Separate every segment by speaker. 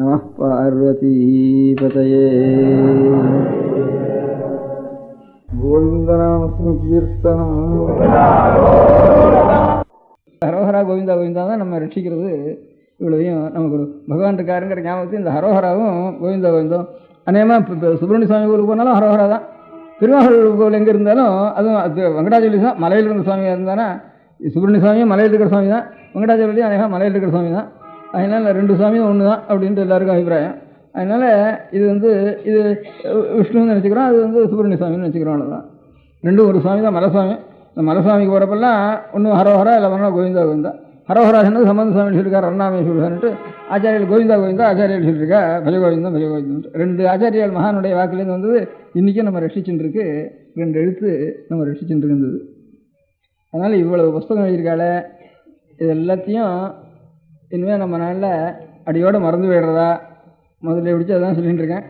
Speaker 1: நம பார்வதி பதயே. கோவிந்தநாம கீர்த்தனம். ஹரோஹரா கோவிந்தா கோவிந்தா தான் நம்ம ரட்சிக்கிறது. இவ்வளவையும் நமக்கு ஒரு பகவான் இருக்காருங்கிற ஞாபகத்தில் இந்த ஹரோஹராவும் கோவிந்தா கோவிந்தம். அநேகமாக இப்போ சுப்பிரமணிய சுவாமி கோவிலுக்கு போனாலும் ஹரோஹரா தான். திருவாரூர் கோவில் எங்கே இருந்தாலும் அதுவும் அது வெங்கடாச்சலபதி தான். மலையில் இருக்கிற சுவாமியாக இருந்தானா சுப்பிரமணிய சுவாமியும் மலையில் இருக்கிற சுவாமி தான், வெங்கடாச்சலபதியும் அநேகமாக மலையில் இருக்கிற சுவாமி தான். அதனால் ரெண்டு சுவாமியும் ஒன்று தான் அப்படின்ட்டு எல்லாருக்கும் அபிப்பிராயம். அதனால் இது இது விஷ்ணுன்னு நினச்சிக்கிறோம், அது சுப்பிரமணிய சுவாமின்னு நினச்சிக்கிறோம். அவ்வளோதான். ரெண்டும் ஒரு சுவாமி தான், மலைசுவாமி. இந்த மலைசுவாமிக்கு போகிறப்பெல்லாம் ஒன்றும் ஹரோஹரா இல்லை பண்ணால் கோவிந்தா கோவிந்தா. ஹரோஹரா சொன்னது சம்பந்த சுவாமி சொல்லியிருக்கார், அருணாமே சொல்லிட்டு ஆச்சாரியர்கள் கோவிந்தா கோவிந்தா ஆச்சாரியர்கள் சொல்லியிருக்கா பஜகோவிந்தம் பஜகோவிந்தம். ரெண்டு ஆச்சாரியர்கள் மகானுடைய வாக்குலேருந்து வந்தது இன்றைக்கும் நம்ம ரட்சிச்சுட்டு இருக்கு. ரெண்டு எழுத்து நம்ம ரட்சிச்சுட்டு இருந்தது. அதனால் இவ்வளவு புஸ்தகம் எழுதியிருக்கால, இது எல்லாத்தையும் இனிமேல் நம்ம நாளில் அடியோடு மறந்து போயிடுறதா முதல்ல பிடிச்சி அதான் சொல்லிகிட்டு இருக்கேன்.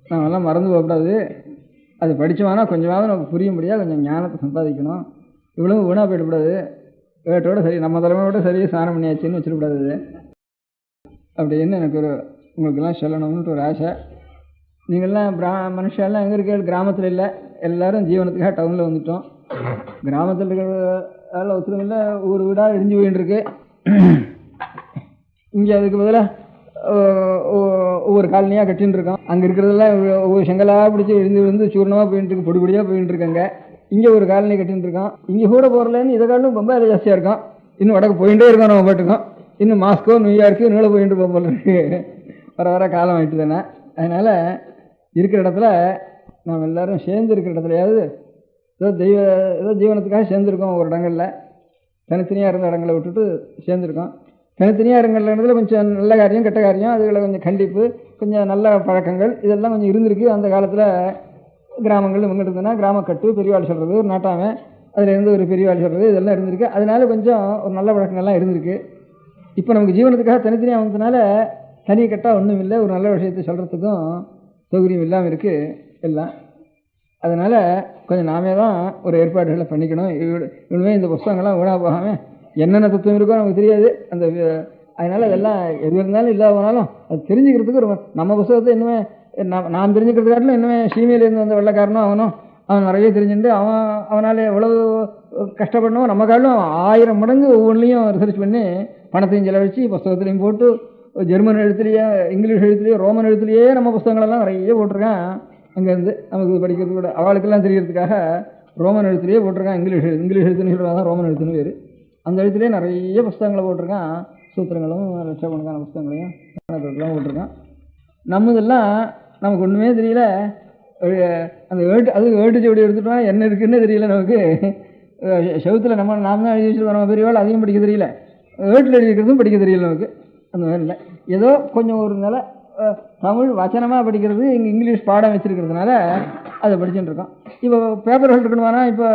Speaker 1: நாமெல்லாம் மறந்து போகக்கூடாது. அது படித்தோம்னா கொஞ்சமாவது நமக்கு புரிய முடியாது, கொஞ்சம் ஞானத்தை சம்பாதிக்கணும். இவ்வளவு வீணாக போயிடக்கூடாது. வேட்டோட சரி நம்ம தலைமையோட சரியாக ஸ்நானம் பண்ணியாச்சுன்னு வச்சிடக்கூடாது. அப்படின்னு எனக்கு உங்களுக்கெல்லாம் சொல்லணும்னு ஒரு ஆசை. நீங்கள்லாம் மனுஷெல்லாம் எங்கே இருக்க? கிராமத்தில் இல்லை, எல்லோரும் ஜீவனத்துக்காக டவுனில் வந்துட்டோம். கிராமத்தில் இருக்கிற ஒருத்தரும் இல்லை, ஊர் வீடாக இடிஞ்சு போயின்னு இருக்கு. இங்கே அதுக்கு பதிலாக ஒவ்வொரு காலனியாக கட்டின்னு இருக்கோம். அங்கே இருக்கிறதெல்லாம் ஒவ்வொரு செங்கலாக பிடிச்சி இருந்து சூர்ணமாக போயிட்டு இருக்கு, பொடி பொடியாக போயிட்டு இருக்காங்க. இங்கே ஒரு காலனி கட்டின்னு இருக்கோம். இங்கே கூட போகிறலன்னு இதை காலம் ரொம்ப விலை ஜாஸ்தியாக இருக்கும். இன்னும் வடக்கு போயிட்டே இருக்கோம் நம்ம பாட்டுக்கோம். இன்னும் மாஸ்கோ நியூயார்க்கு நீள போயிட்டு போக போல இருக்கு. வர வர காலம் ஆகிட்டு தானே. அதனால் இருக்கிற இடத்துல நாம் எல்லோரும் சேர்ந்து இருக்கிற இடத்துலையாவது ஏதோ ஜீவனத்துக்காக சேர்ந்துருக்கோம். ஒரு இடங்களில் தனித்தனியாக இருந்த இடங்களை விட்டுட்டு சேர்ந்துருக்கோம். தனித்தனியாக இருக்கிற இடத்துல கொஞ்சம் நல்ல காரியம் கெட்ட காரியம், அதுகளை கொஞ்சம் கண்டிப்பு, கொஞ்சம் நல்ல பழக்கங்கள் இதெல்லாம் கொஞ்சம் இருந்திருக்கு. அந்த காலத்தில் கிராமங்கள் இவங்க இருந்ததுன்னா கிராமக்கட்டு, பெரியவாள் சொல்கிறது, ஒரு நாட்டாமை, அதிலேருந்து ஒரு பெரியவாள் சொல்கிறது, இதெல்லாம் இருந்திருக்கு. அதனால கொஞ்சம் ஒரு நல்ல பழக்கங்கள்லாம் இருந்திருக்கு. இப்போ நமக்கு ஜீவனத்துக்காக தனித்தனியாக வந்ததுனால தனி கட்டாக ஒன்றும் இல்லை, ஒரு நல்ல விஷயத்தை சொல்கிறதுக்கும் சௌகரியம் இல்லாமல் இருக்குது எல்லாம். அதனால் கொஞ்சம் நாமே தான் ஒரு ஏற்பாடுகளை பண்ணிக்கணும். இனிமே இந்த புஸ்தகங்கள்லாம் வீணாக போகாமல் என்னென்ன தத்துவம் இருக்கோ நமக்கு தெரியாது. அதனால் அதெல்லாம் எது இருந்தாலும் இல்லாத போனாலும் அது தெரிஞ்சுக்கிறதுக்கு ஒரு நம்ம புஸ்தகத்தை இன்னுமே நான் தெரிஞ்சுக்கிறது காட்டிலும் இன்னுமே சீமையிலேருந்து வந்த வெள்ளைக்காரனும் அவன் நிறைய தெரிஞ்சுட்டு அவனால் எவ்வளவு கஷ்டப்படணும், நம்ம காட்டிலும் 1000 மடங்கு ஒவ்வொன்றிலையும் ரிசர்ச் பண்ணி பணத்தையும் செலவழித்து புஸ்தகத்துலையும் போட்டு ஜெர்மன் எழுத்துலேயே, இங்கிலீஷ் எழுத்துலேயே, ரோமன் எழுத்துலேயே நம்ம புஸ்தகங்களெல்லாம் நிறைய போட்டிருக்கான். அங்கேருந்து நமக்கு படிக்கிறது கூட அவளுக்கெல்லாம் தெரியறதுக்காக ரோமன் எழுத்துலேயே போட்டிருக்கான். இங்கிலீஷ் எழுத்துன்னு சொல்கிறாங்க, ரோமன் எழுத்துன்னு பேர். அந்த எழுத்துலேயே நிறைய புஸ்தகங்களை போட்டிருக்கான். சூத்திரங்களும் லட்சக்கணக்கான புஸ்தகங்களையும் போட்டிருக்கான். நம்மதெல்லாம் நமக்கு ஒன்றுமே தெரியல. அந்த ஏட்டுச்சவடி எடுத்துட்டோம்னா என்ன இருக்குன்னு தெரியல நமக்கு. செவத்தில் நாம் தான் எழுதி வச்சுருக்கோம். நம்ம பெரியவாள் அதையும் படிக்க தெரியல, ஏட்டில் எழுதி இருக்கிறதும் படிக்க தெரியல நமக்கு. அந்த மாதிரி இல்லை, ஏதோ கொஞ்சம் ஒரு நிலை தமிழ் வச்சனமாக படிக்கிறது. இங்கே இங்கிலீஷ் பாடம் வச்சுருக்கிறதுனால அதை படிச்சுட்டு இருக்கோம். இப்போ பேப்பர்கள் இருக்கணுமானா இப்போ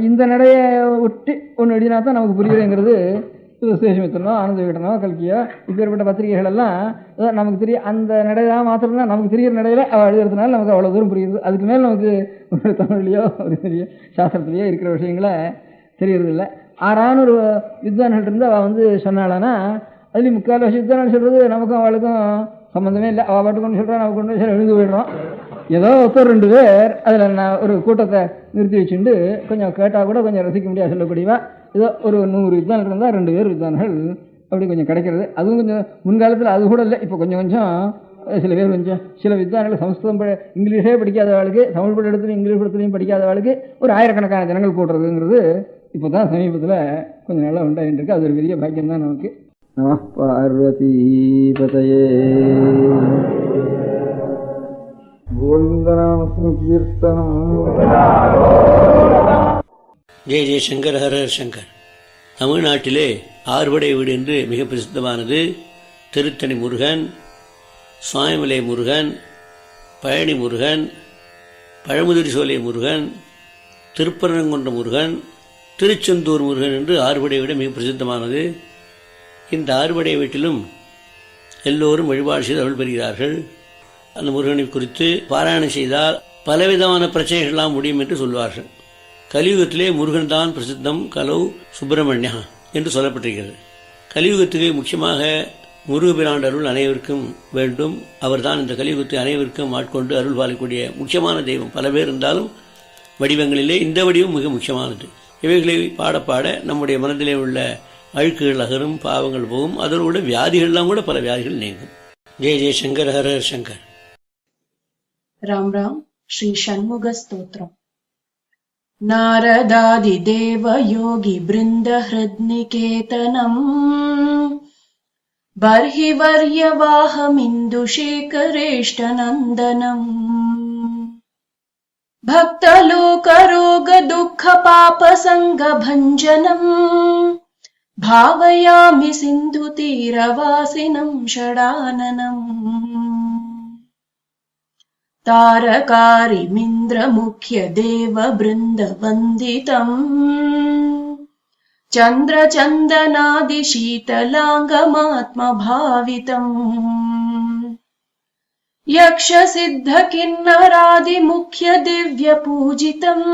Speaker 1: இந்த நடையை விட்டு ஒன்று எழுதினா தான் நமக்கு புரியுதுங்கிறது. சுதேசமித்திரனோ, ஆனந்த விகடனோ, கல்கியோ, இப்பேற்பட்ட பத்திரிகைகள் எல்லாம் நமக்கு தெரியும். அந்த நடையாக மாத்திரம் தான் நமக்கு தெரிகிற நடையில் அவள் எழுதுறதுனால நமக்கு அவ்வளோ தூரம் புரியுது. அதுக்கு மேலே நமக்கு ஒரு தமிழ்லையோ ஒரு பெரிய சாஸ்திரத்துலேயோ இருக்கிற விஷயங்களை தெரியறதில்லை. ஆறான ஒரு வித்வான்கள் இருந்து அவள் சொன்னாளான்னா அதுலேயும் முக்கால் வருஷம் வித்வான்கள் சொல்கிறது நமக்கும் அவளுக்கும் சம்மந்தமே இல்லை. அவள் பாட்டுக்கு ஒன்று சொல்கிறான், நமக்கு ஒன்று எழுந்து போயிடுறோம். ஏதோ ஒருத்தர் 2 பேர் அதில் நான் ஒரு கூட்டத்தை நிறுத்தி வச்சுட்டு கொஞ்சம் கேட்டால் கூட கொஞ்சம் ரசிக்க முடியாது சொல்லக்கூடியவா. ஏதோ ஒரு 100 வித்வான்கள் இருந்தால் 2 பேர் வித்வான்கள் அப்படி கொஞ்சம் கிடைக்கிறது. அதுவும் கொஞ்சம் முன்காலத்தில் அது கூட இல்லை. இப்போ கொஞ்சம் சில பேர் சில வித்வான்கள் சமஸ்கிருதம் இங்கிலீஷே படிக்காதவளுக்கு, தமிழ் படத்துலையும் இங்கிலீஷ் படத்துலையும் படிக்காதவளுக்கு ஒரு ஆயிரக்கணக்கான ஜனங்கள் போடுறதுங்கிறது இப்போ தான் சமீபத்தில் கொஞ்சம் நல்லா உண்டாகிட்டு இருக்கு. அது ஒரு பெரிய பாக்கியம் தான் நமக்கு. நம பார்வதி பதயே. கோவிந்தநாம கீர்த்தனம்.
Speaker 2: ஜெய ஜெயசங்கர், ஹர ஹர சங்கர். தமிழ்நாட்டிலே ஆறுபடை வீடு என்று மிக பிரசித்தமானது திருத்தணி முருகன், சுவாமிமலை முருகன், பழனி முருகன், பழமுதிர் சோலை முருகன், திருப்பரங்குன்ற முருகன், திருச்செந்தூர் முருகன் என்று ஆறுபடை வீடு மிக பிரசித்தமானது. இந்த ஆறுபடை வீட்டிலும் எல்லோரும் வழிபாடு செய்து அருள் பெறுகிறார்கள். அந்த முருகனை குறித்து பாராயணம் செய்தால் பலவிதமான பிரச்சனைகள்லாம் முடியும் என்று சொல்வார்கள். கலியுகத்திலே முருகன் தான் பிரசித்தம், கலௌ சுப்பிரமணியா என்று சொல்லப்பட்டிருக்கிறது. கலியுகத்துக்கு முக்கியமாக முருகபிரான் அருள் அனைவருக்கும் வேண்டும். அவர்தான் இந்த கலியுகத்தை அனைவருக்கும் ஆட்கொண்டு அருள் பாலிக்கூடிய முக்கியமான தெய்வம். பல பேர் இருந்தாலும் வடிவங்களிலே இந்த வடிவம் மிக முக்கியமானது. இவைகளை பாட பாட நம்முடைய மனதிலே உள்ள அழுக்குகள் அகரும், பாவங்கள் போகும், அதோட வியாதிகள்லாம் கூட பல வியாதிகள் நீங்கும். ஜெய ஜெய சங்கர், ஹர ஹர சங்கர்.
Speaker 3: राम राम. श्री षण्मुग स्तोत्रम्. नारदादिदेव योगी बृन्द हृद्निकेतनम् बर्हि वर्यवाहमिन्दुशेखरेष्टनन्दनम् भक्तलोकरोग दुःख पाप संगभञ्जनम् भावयामि सिन्धुतीरवासिनम् षडाननम् तारकारिमिन्द्रमुख्य देव बृन्दवन्दितम् चन्द्रचन्दनादिशीतलाङ्गमात्मभावितम् यक्षसिद्धकिन्नरादिमुख्य दिव्यपूजितम्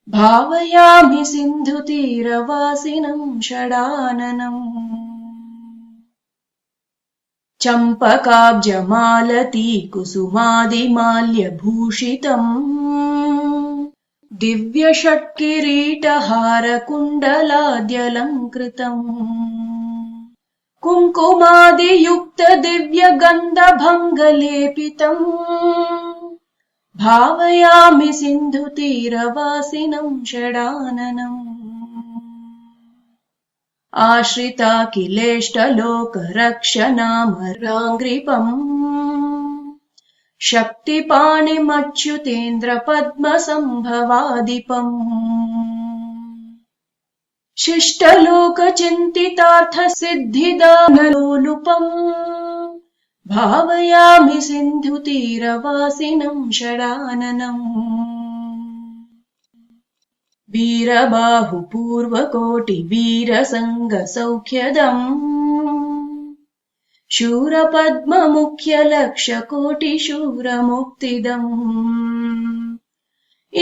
Speaker 3: भावयामि सिन्धुतीरवासिनम् षडाननम् चम्पकाब्जमालती कुसुमादिमाल्यभूषितम् दिव्यषट्किरीटहारकुण्डलाद्यलङ्कृतम् कुङ्कुमादियुक्त दिव्यगन्धभङ्गलेपितम् भावयामि सिन्धुतीरवासिनम् षडाननम् आश्रिताखिलेष्टलोकरक्षणामराङ्घ्रिपम् शक्तिपाणिमच्युतेन्द्रपद्मसम्भवादिपम् शिष्टलोकचिन्तितार्थसिद्धिदानलोलुपम् भावयामि सिन्धुतीरवासिनम् षडाननम् वीरबाहुपूर्वकोटि वीरसङ्गसौख्यदम् शूरपद्ममुख्यलक्षकोटिशूरमुक्तिदम्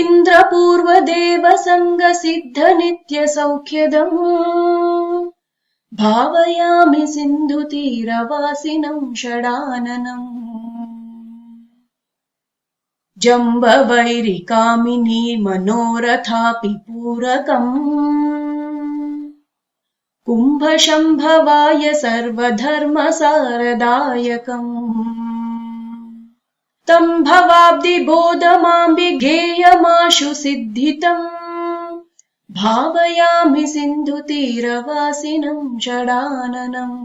Speaker 3: इन्द्रपूर्वदेवसङ्गसिद्धनित्यसौख्यदम् भावयामि सिन्धुतीरवासिनम् षडाननम् जम्बवैरिकामिनी मनोरथापि पूरकम् कुम्भशम्भवाय सर्वधर्मसारदायकम् तम् भवाब्दिबोधमाम्बिगेयमाशु सिद्धितम् भावयामि सिन्धुतीरवासिनम् षडाननम्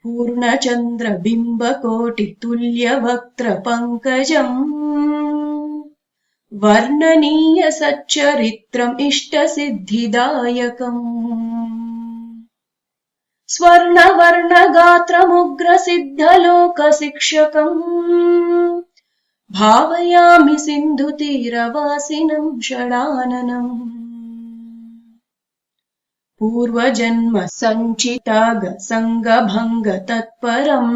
Speaker 3: पूर्णचन्द्रबिम्बकोटितुल्यवक्त्रपङ्कजम् वर्णनीय सच्चरित्रम् इष्टसिद्धिदायकम् स्वर्णवर्णगात्रमुग्रसिद्धलोकशिक्षकम् भावयामि सिन्धुतीरवासिनम् षडाननम् पूर्वजन्म सञ्चितागसङ्गभङ्ग तत्परम्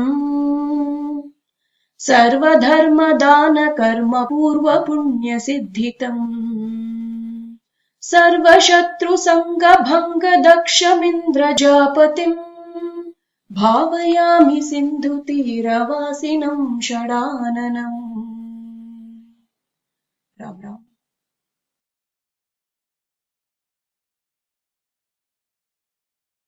Speaker 3: सर्वधर्मदानकर्म पूर्वपुण्यसिद्धितम् सर्वशत्रुसङ्गभङ्ग दक्षमिन्द्रजापतिम् भावयामि सिन्धुतीरवासिनम् षडाननम्. राम राम.